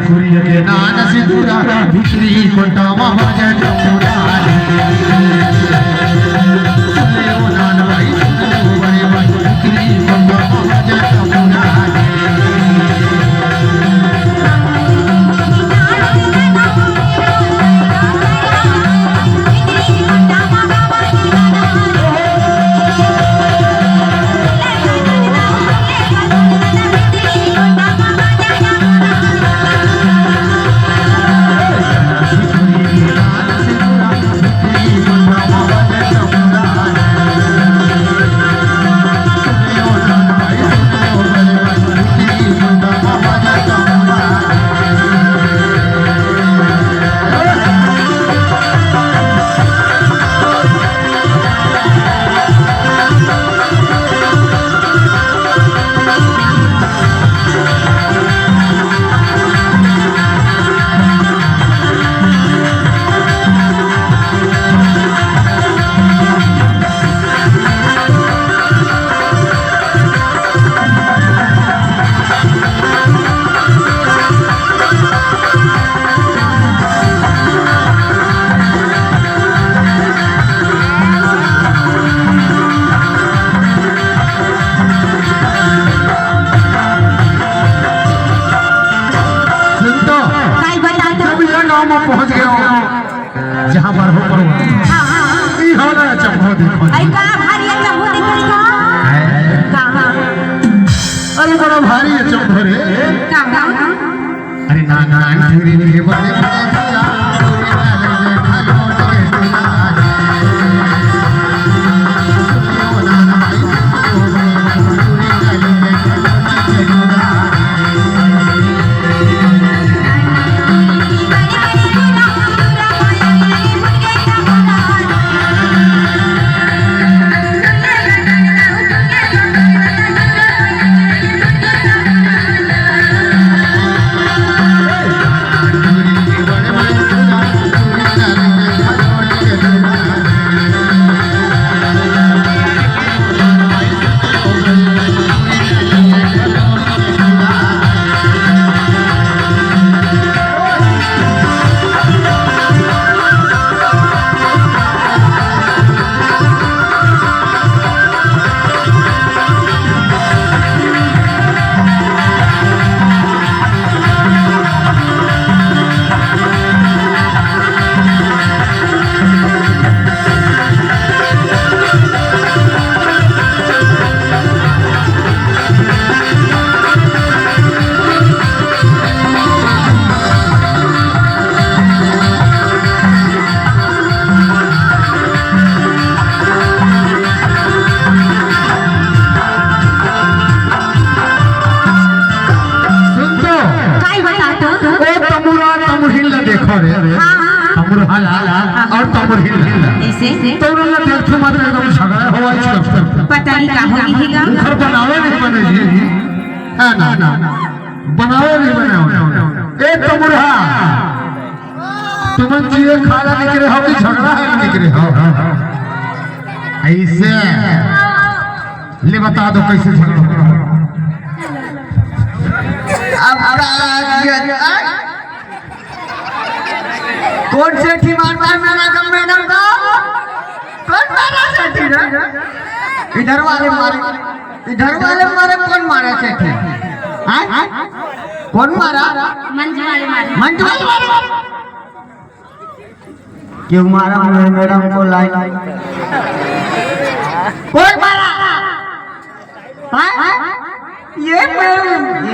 सूर्य के नान सिंदूरा भित्री कोणता माझ्या चंद्राने सुने ओ नानबाई सुने ओ बरे बाई भित्री कोणता माझ्या चंद्राने पहुंच गए जहां पर हो करो ई होना चंपो देखो आई का भारी है चंपो देखो कहां अरे बड़ा भारी है चंपो रे कहां अरे नाना अंधेरे के बड़े भैया और तमर हिल ऐसे तो ना देखो मत एकदम झगड़ा हुआ है पता नहीं का होगी थीगा घर बनावे नहीं बने जी हां ना बनावे नहीं बनावे ए तमुरहा तुम जिए खाना निकले हो कि झगड़ा है निकले हो ऐसे ले बता दो कैसे झगड़ा अब कौन से थी मारता है मैडम का कौन मारा सेठी रे इधर वाले मारे कौन मारा सेठी हां कौन मारा मंजू वाले मारे क्यों मारा मैडम को लाइन कौन मारा हां ये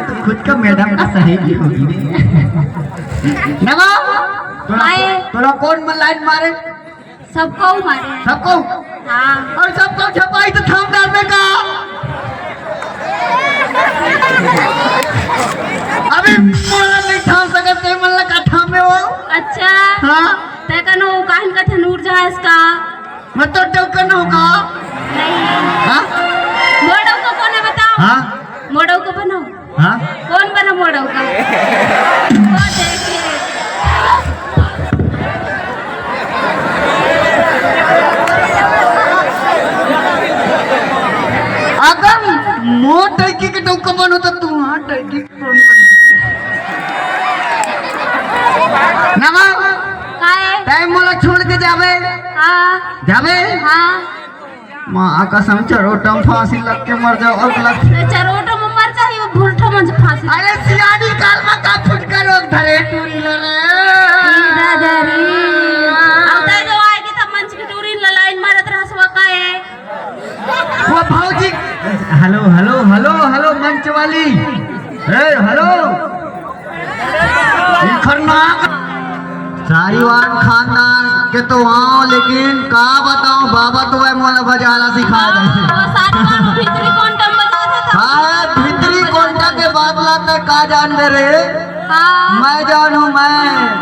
तो खुद का मैडम का सहेली होगी नवा तोरा कौन लाइन मारे सबको मारे सबको हां और सबको छपाई तो थाम डालने का अभी मोला नहीं थाम सकते मन लगा थामे हो अच्छा हां ते कनो काहन का थनूर जहाज का मत तो टोकन होगा नहीं हां मोड़ो को कौन है बताओ हां मोड़ो को बनाओ हां कौन बना मोड़ो का वो देखे अगर मोट टैकी के टोका बनो तो तू हां टैकी कौन बन जाबे हाँ माँ कसम चरोटम फांसी लग के मर जाओ अब लग तो चरोटो में मर जाही वो भूलठो में फांसी अरे सियानी काल में का फुटकर रोक धरे टूरी लले दादारी अब तय जो आएगी तब मंच की टूरी ललाइन मारत रहसवा काए वो भौजी हेलो हेलो हेलो हेलो मंच वाली ए हेलो ये खरनाक सारीवान खानदान के तो आओ लेकिन का बताऊं बाबा तो वह मोला बजाला सिखा दे वो सारी बात भीतरी कौंटम बजा था हाँ भीतरी कोंटा के बादला तक का जान दे रे हाँ मैं जानू मैं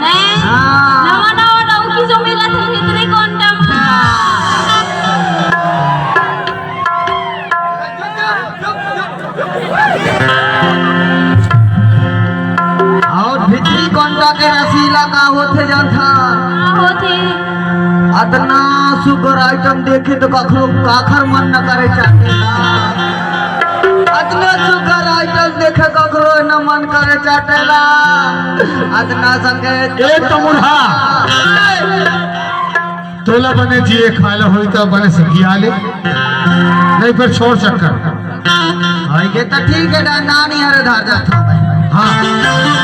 नहीं हाँ। नवा नवा डौकी जो मिला था भीतरी कौंटम और भीतरी कोंटा के रसीला का होते जान था होते अतना सुगर आइटम देखे तो कखरो काखर मन न करे चाहते अतना सुगर आइटम देखे कखरो न मन करे चाटेला अतना संगे ए तमुढ़ा तोला बने जिए खाला होई तो बने सकिया ले नहीं फिर छोड़ चक्कर के तो ठीक है नानी हरे धार जाता हाँ